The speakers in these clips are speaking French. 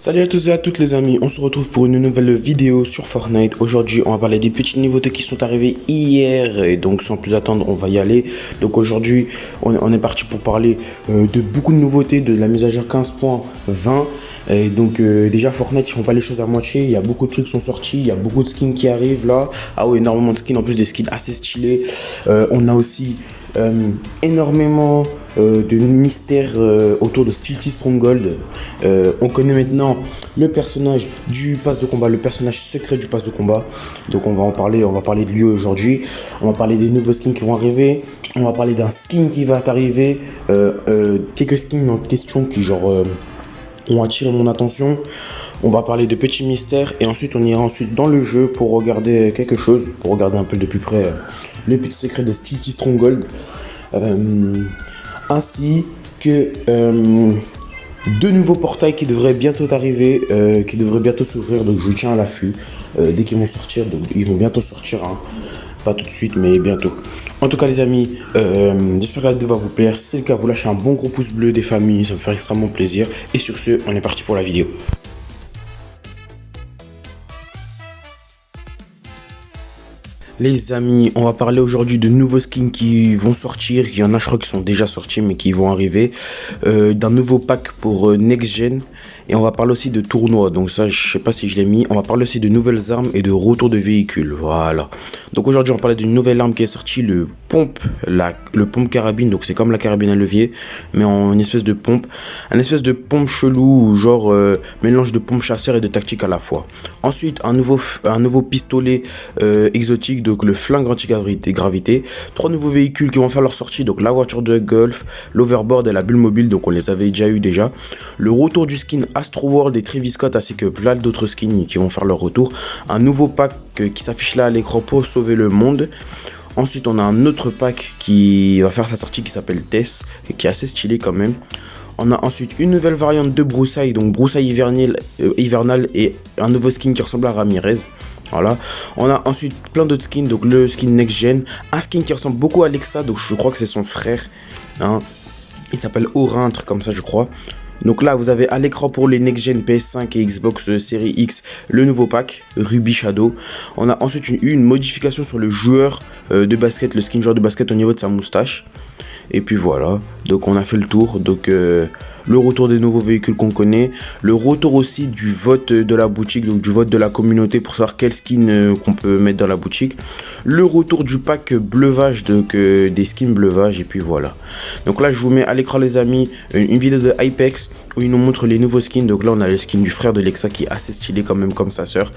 Salut à tous et à toutes les amis, on se retrouve pour une nouvelle vidéo sur Fortnite. Aujourd'hui on va parler des petites nouveautés qui sont arrivées hier et donc sans plus attendre on va y aller. Donc aujourd'hui on est parti pour parler de beaucoup de nouveautés de la mise à jour 15.20. Et donc déjà Fortnite ils font pas les choses à moitié, il y a beaucoup de trucs qui sont sortis, il y a beaucoup de skins qui arrivent là. Ah ouais, énormément de skins, en plus des skins assez stylés. On a aussi énormément de mystères autour de Stealthy Stronghold. On connaît maintenant le personnage du pass de combat, le personnage secret du pass de combat. Donc on va parler de lui aujourd'hui. On va parler des nouveaux skins qui vont arriver. On va parler d'un skin qui va arriver. Quelques skins en question qui ont attiré mon attention. On va parler de petits mystères et ensuite on ira dans le jeu pour regarder quelque chose, pour regarder un peu de plus près les petits secrets de Stealthy Stronghold. Ainsi que deux nouveaux portails qui devraient bientôt arriver, qui devraient bientôt s'ouvrir, donc je vous tiens à l'affût dès qu'ils vont sortir. Donc ils vont bientôt sortir, hein. Pas tout de suite mais bientôt. En tout cas les amis, j'espère que la vidéo va vous plaire. Si c'est le cas, vous lâchez un bon gros pouce bleu des familles, ça me fait extrêmement plaisir. Et sur ce, on est parti pour la vidéo. Les amis, on va parler aujourd'hui de nouveaux skins qui vont sortir. Il y en a, je crois, qui sont déjà sortis, mais qui vont arriver. D'un nouveau pack pour Next Gen. Et on va parler aussi de tournois. Donc ça, je sais pas si je l'ai mis. On va parler aussi de nouvelles armes et de retour de véhicules. Voilà. Donc aujourd'hui, on va parler d'une nouvelle arme qui est sortie, le pompe carabine. Donc c'est comme la carabine à levier, mais en une espèce de pompe. Un espèce de pompe chelou, genre mélange de pompe chasseur et de tactique à la fois. Ensuite, un nouveau pistolet exotique. Donc le flingue anti-gravité, trois nouveaux véhicules qui vont faire leur sortie, donc la voiture de golf, l'overboard et la bulle mobile, donc on les avait déjà eu déjà. Le retour du skin Astro World et Travis Scott ainsi que plein d'autres skins qui vont faire leur retour. Un nouveau pack qui s'affiche là à l'écran pour sauver le monde. Ensuite on a un autre pack qui va faire sa sortie qui s'appelle Tess, et qui est assez stylé quand même. On a ensuite une nouvelle variante de broussaille, donc broussaille hivernale et un nouveau skin qui ressemble à Ramirez. Voilà, on a ensuite plein d'autres skins, donc le skin Next Gen, un skin qui ressemble beaucoup à Alexa, donc je crois que c'est son frère, hein. Il s'appelle Aura, un truc comme ça je crois. Donc là vous avez à l'écran pour les Next Gen PS5 et Xbox Series X le nouveau pack Ruby Shadow. On a ensuite une modification sur le joueur de basket, le skin joueur de basket au niveau de sa moustache. Et puis voilà, donc on a fait le tour, donc le retour des nouveaux véhicules qu'on connaît, le retour aussi du vote de la boutique, donc du vote de la communauté pour savoir quel skin qu'on peut mettre dans la boutique, le retour du pack bleuvage, donc des skins bleuvage, et puis voilà. Donc là je vous mets à l'écran les amis une vidéo de Hypex où il nous montre les nouveaux skins. Donc là on a le skin du frère de Lexa qui est assez stylé quand même comme sa sœur,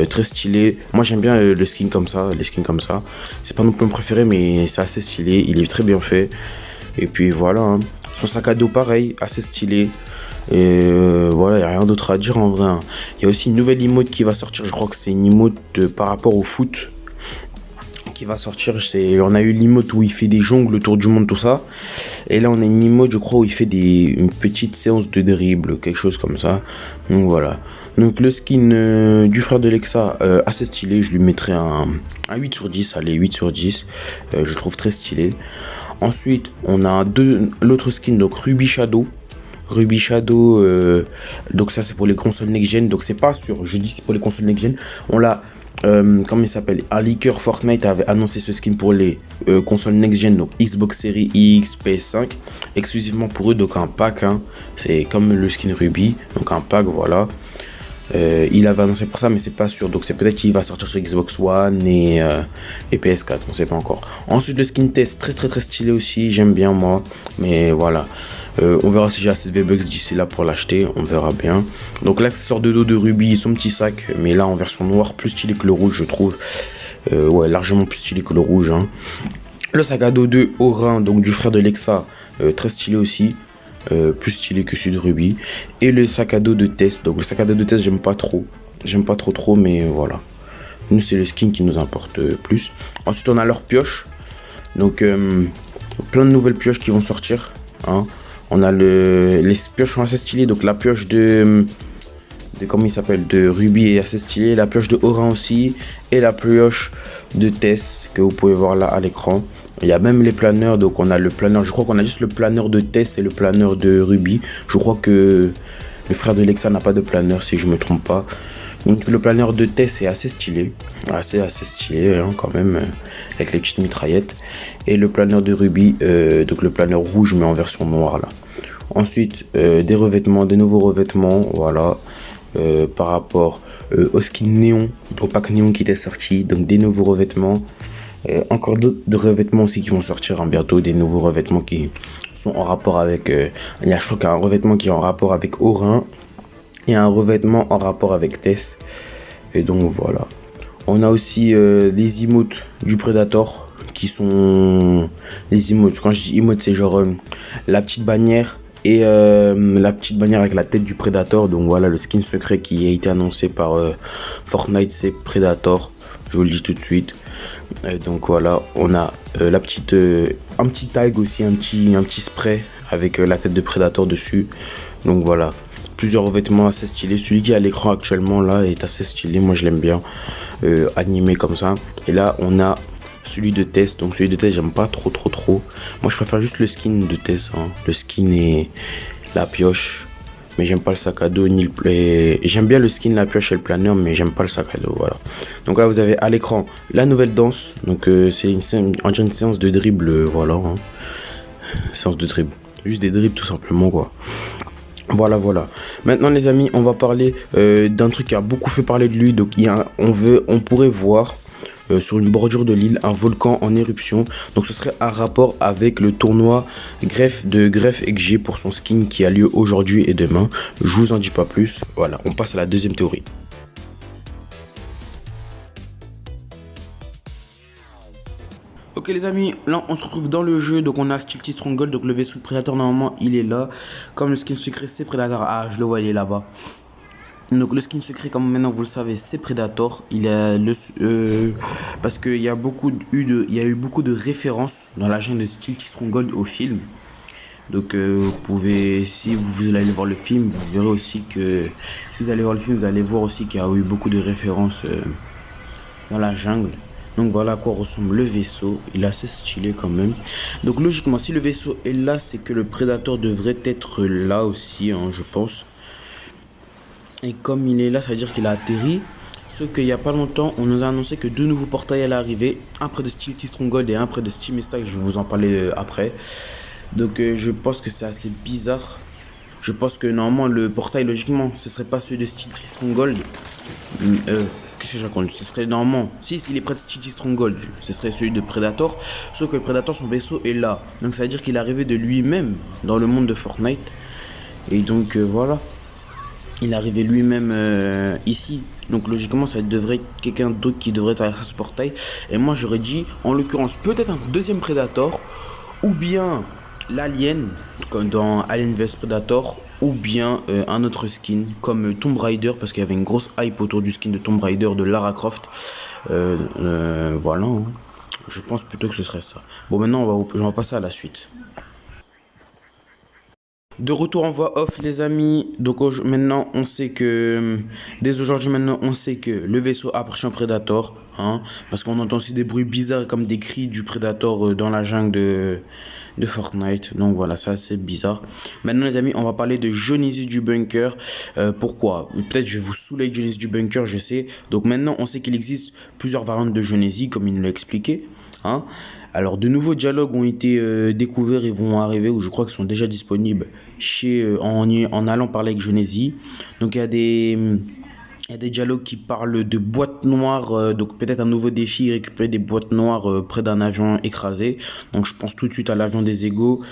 très stylé. Moi j'aime bien le skin comme ça, les skins comme ça, c'est pas non plus mon préféré mais c'est assez stylé, il est très bien fait. Et puis voilà, hein. Son sac à dos pareil, assez stylé. Et voilà, il n'y a rien d'autre à dire en vrai, hein. Il y a aussi une nouvelle emote qui va sortir, je crois que c'est une emote par rapport au foot qui va sortir. On a eu l'emote où il fait des jongles autour du monde, tout ça. Et là on a une emote je crois où il fait une petite séance de dribble, quelque chose comme ça. Donc voilà. Donc le skin du frère de Lexa, assez stylé, je lui mettrai un 8 sur 10, allez 8 sur 10, je le trouve très stylé. Ensuite, on a l'autre skin, donc Ruby Shadow. Ruby Shadow, donc ça c'est pour les consoles next-gen. Donc c'est pas sûr, je dis c'est pour les consoles next-gen. On l'a, comment il s'appelle, un leaker Fortnite avait annoncé ce skin pour les consoles next-gen, donc Xbox Series X, PS5. Exclusivement pour eux, donc un pack, hein. C'est comme le skin Ruby, donc un pack, voilà. Il avait annoncé pour ça mais c'est pas sûr, donc c'est peut-être qu'il va sortir sur Xbox One et PS4, on sait pas encore. Ensuite le skin Test, très stylé aussi, j'aime bien moi, mais voilà, on verra si j'ai assez de V-Bucks d'ici là pour l'acheter, on verra bien. Donc l'accessoire de dos de Ruby, son petit sac, mais là en version noire, plus stylé que le rouge je trouve, ouais, largement plus stylé que le rouge, hein. Le sac à dos de Aura, donc du frère de Lexa, très stylé aussi. Plus stylé que celui de Ruby. Et le sac à dos de Test. Donc le sac à dos de Test j'aime pas trop, mais voilà, nous c'est le skin qui nous importe plus. Ensuite on a leur pioche, donc plein de nouvelles pioches qui vont sortir, hein. On a les pioches sont assez stylées, donc la pioche de comment il s'appelle, de Ruby est assez stylée, la pioche de Orin aussi, et la pioche de Tess que vous pouvez voir là à l'écran. Il y a même les planeurs, donc on a le planeur, je crois qu'on a juste le planeur de Tess et le planeur de Ruby. Je crois que Le frère de Lexa n'a pas de planeur si je me trompe pas. Donc le planeur de Tess est assez stylé. Assez stylé hein, quand même. Avec les petites mitraillettes. Et le planeur de Ruby. Donc le planeur rouge mais en version noire là. Ensuite des revêtements, des nouveaux revêtements. Voilà. Par rapport au skin néon. Au pack néon qui était sorti. Donc des nouveaux revêtements. Encore d'autres revêtements aussi qui vont sortir hein, bientôt. Des nouveaux revêtements qui sont en rapport avec... il y a je crois qu'il y a un revêtement qui est en rapport avec Orin. Et un revêtement en rapport avec Tess. Et donc voilà. On a aussi les emotes du Predator. Qui sont... Les emotes. Quand je dis emotes c'est genre la petite bannière. Et la petite bannière avec la tête du Predator. Donc voilà le skin secret qui a été annoncé par Fortnite. C'est Predator. Je vous le dis tout de suite. Donc voilà, on a la petite, un petit tag aussi, un petit spray avec la tête de Predator dessus. Donc voilà, plusieurs revêtements assez stylés. Celui qui est à l'écran actuellement là est assez stylé, moi je l'aime bien, animé comme ça. Et là on a celui de Tess, donc celui de Tess j'aime pas trop. Moi je préfère juste le skin de Tess, hein. Le skin et la pioche. Mais j'aime pas le sac à dos ni le j'aime bien le skin, la pioche et le planeur, mais j'aime pas le sac à dos, voilà. Donc là vous avez à l'écran la nouvelle danse. Donc c'est une séance de dribble, voilà hein. Séance de dribble, juste des dribbles tout simplement quoi. Voilà. Maintenant les amis, on va parler d'un truc qui a beaucoup fait parler de lui. Donc on pourrait voir sur une bordure de l'île un volcan en éruption. Donc ce serait un rapport avec le tournoi Greffe XG pour son skin qui a lieu aujourd'hui et demain. Je vous en dis pas plus. Voilà, on passe à la deuxième théorie. Ok les amis, là on se retrouve dans le jeu. Donc on a Stealthy Stronghold. Donc le vaisseau de Predator normalement il est là. Comme le skin secret c'est Predator. Ah je le vois, il est là-bas. Donc le skin secret, comme maintenant vous le savez, c'est Predator. Il a parce qu'il y a eu beaucoup de références dans la chaîne de Stealthy Stronghold au film. Donc vous pouvez, si vous allez voir le film, vous verrez aussi que si vous allez voir le film, vous allez voir aussi qu'il y a eu beaucoup de références dans la jungle. Donc voilà à quoi ressemble le vaisseau. Il est assez stylé quand même. Donc logiquement, si le vaisseau est là, c'est que le Predator devrait être là aussi, hein, je pense. Et comme il est là, ça veut dire qu'il a atterri. Sauf qu'il n'y a pas longtemps, on nous a annoncé que deux nouveaux portails allaient arriver. Un près de Stealthy Stronghold et un près de Steam Stack. Je vais vous en parler après. Donc je pense que c'est assez bizarre. Je pense que normalement le portail, logiquement, ce serait pas celui de Stealthy Stronghold. Qu'est-ce que je raconte? Ce serait normalement, si il est près de Stealthy Stronghold, ce serait celui de Predator. Sauf que le Predator, son vaisseau est là. Donc ça veut dire qu'il est arrivé de lui-même dans le monde de Fortnite. Et donc voilà. Il est arrivé lui-même ici. Donc logiquement ça devrait être quelqu'un d'autre qui devrait traverser ce portail. Et moi j'aurais dit en l'occurrence peut-être un deuxième Predator. Ou bien l'Alien comme dans Alien vs Predator. Ou bien un autre skin comme Tomb Raider. Parce qu'il y avait une grosse hype autour du skin de Tomb Raider de Lara Croft. Voilà hein. Je pense plutôt que ce serait ça. Bon maintenant on va passer à la suite. De retour en voix off les amis, donc maintenant on sait que, dès aujourd'hui maintenant on sait que le vaisseau appartient au Predator, hein, parce qu'on entend aussi des bruits bizarres comme des cris du Predator dans la jungle de Fortnite, donc voilà ça c'est bizarre. Maintenant les amis on va parler de Genesis du bunker, pourquoi? Peut-être je vais vous saouler avec Genesis du bunker je sais, donc maintenant on sait qu'il existe plusieurs variantes de Genesis comme il nous l'a expliqué, hein. Alors de nouveaux dialogues ont été découverts et vont arriver, ou je crois qu'ils sont déjà disponibles en allant parler avec Genesis. Donc il y a des dialogues qui parlent de boîtes noires, donc peut-être un nouveau défi, récupérer des boîtes noires près d'un avion écrasé. Donc je pense tout de suite à l'avion des égaux.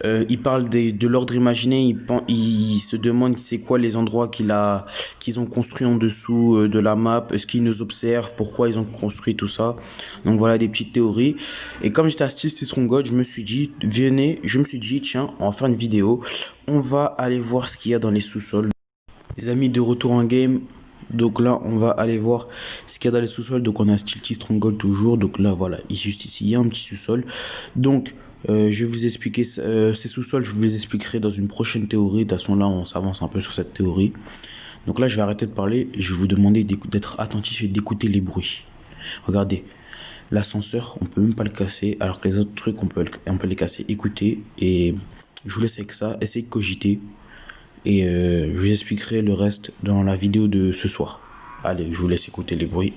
Il parle de l'ordre imaginé, il se demande c'est quoi les endroits qu'ils ont construits en dessous de la map, est-ce qu'ils nous observent, pourquoi ils ont construit tout ça. Donc voilà des petites théories. Et comme j'étais à Stealthy Stronghold, je me suis dit tiens, on va faire une vidéo, on va aller voir ce qu'il y a dans les sous-sols. Les amis, de retour en game. Donc là on va aller voir ce qu'il y a dans les sous-sols. Donc on a Stealthy Stronghold toujours. Donc là voilà, juste ici il y a un petit sous-sol. Donc je vais vous expliquer ces sous-sols, je vous les expliquerai dans une prochaine théorie. De toute façon là on s'avance un peu sur cette théorie. Donc là je vais arrêter de parler et je vais vous demander d'être attentif et d'écouter les bruits. Regardez, l'ascenseur on peut même pas le casser, alors que les autres trucs on peut les casser. Écoutez, et je vous laisse avec ça, essayez de cogiter. Et je vous expliquerai le reste dans la vidéo de ce soir. Allez, je vous laisse écouter les bruits.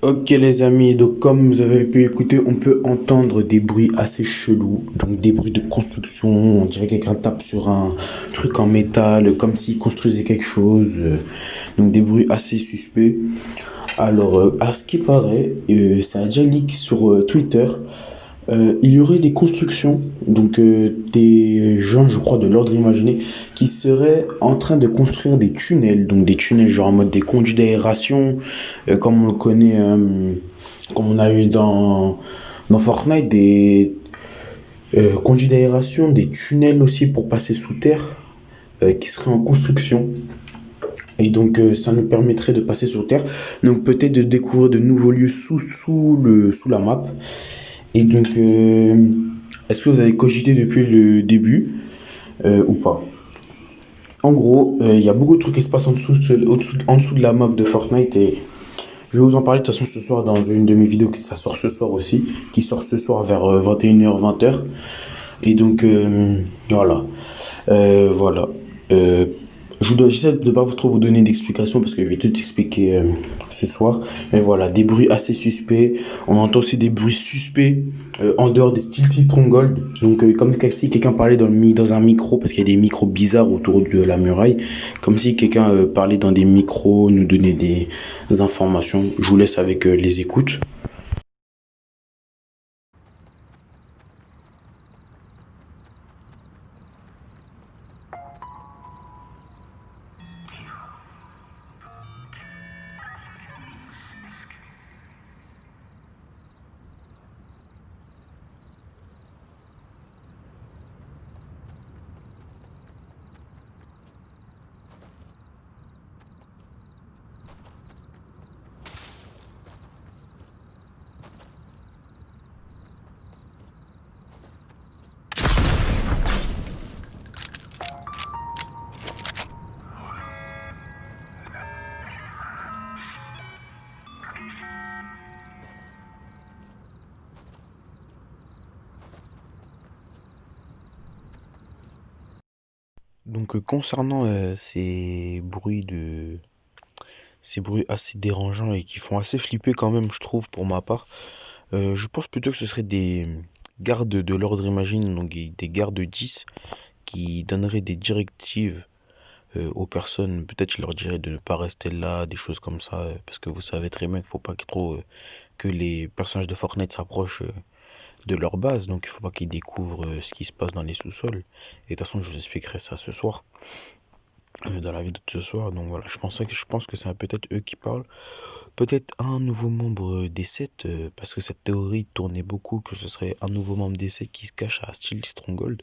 Ok les amis, donc comme vous avez pu écouter, on peut entendre des bruits assez chelous, donc des bruits de construction, on dirait que quelqu'un tape sur un truc en métal, comme s'il construisait quelque chose, donc des bruits assez suspects. Alors, à ce qui paraît, ça a déjà leak sur Twitter. Il y aurait des constructions, donc des gens, je crois, de l'ordre imaginé, qui seraient en train de construire des tunnels, donc des tunnels genre en mode des conduits d'aération, comme on le connaît, comme on a eu dans Fortnite, des conduits d'aération, des tunnels aussi pour passer sous terre, qui seraient en construction. Et donc, ça nous permettrait de passer sur Terre. Donc, peut-être de découvrir de nouveaux lieux sous la map. Et donc, est-ce que vous avez cogité depuis le début ou pas? En gros, il y a beaucoup de trucs qui se passent en dessous de la map de Fortnite. Et je vais vous en parler de toute façon ce soir dans une de mes vidéos qui ça sort ce soir aussi. Qui sort ce soir vers 21h, 20h. Et donc, voilà. Voilà. Euh, J'essaie de ne pas trop vous donner d'explications parce que je vais tout expliquer ce soir. Mais voilà, des bruits assez suspects. On entend aussi des bruits suspects en dehors des Stilty Stronghold. Donc, comme si quelqu'un parlait dans un micro, parce qu'il y a des micros bizarres autour de la muraille. Comme si quelqu'un parlait dans des micros, nous donnait des informations. Je vous laisse avec les écoutes. Donc, concernant ces bruits assez dérangeants et qui font assez flipper quand même, je trouve, pour ma part. Je pense plutôt que ce serait des gardes de l'ordre imagine, donc des gardes 10 qui donneraient des directives aux personnes. Peut-être je leur dirais de ne pas rester là, des choses comme ça, parce que vous savez très bien qu'il faut pas que les personnages de Fortnite s'approchent de leur base, donc il faut pas qu'ils découvrent ce qui se passe dans les sous-sols. Et de toute façon, je vous expliquerai ça ce soir, dans la vidéo de ce soir. Donc voilà, je pense que c'est peut-être eux qui parlent. Peut-être un nouveau membre des 7, parce que cette théorie tournait beaucoup que ce serait un nouveau membre des 7 qui se cache à Steel Stronghold.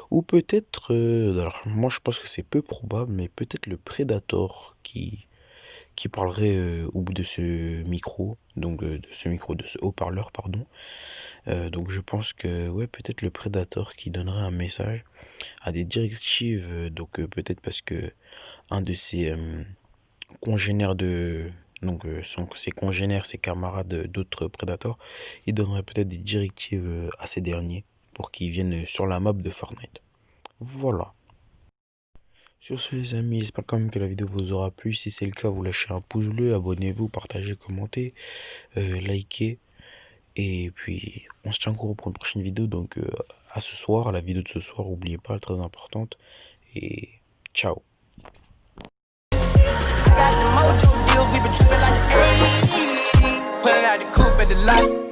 Ou peut-être, alors moi je pense que c'est peu probable, mais peut-être le Predator qui parlerait au bout de ce micro, donc de ce haut-parleur, pardon. Donc je pense que, ouais, peut-être le Predator qui donnerait un message à des directives, donc peut-être parce que un de ses congénères donc ses congénères, ses camarades d'autres prédateurs, il donnerait peut-être des directives à ces derniers pour qu'ils viennent sur la map de Fortnite. Voilà. Sur ce les amis, j'espère quand même que la vidéo vous aura plu. Si c'est le cas, vous lâchez un pouce bleu, abonnez-vous, partagez, commentez, likez. Et puis on se tient au courant pour une prochaine vidéo. Donc à ce soir, à la vidéo de ce soir. N'oubliez pas, elle est très importante. Et ciao. Got the mojo deals, we been tripping like a tree. Put it out the coupe at the lot.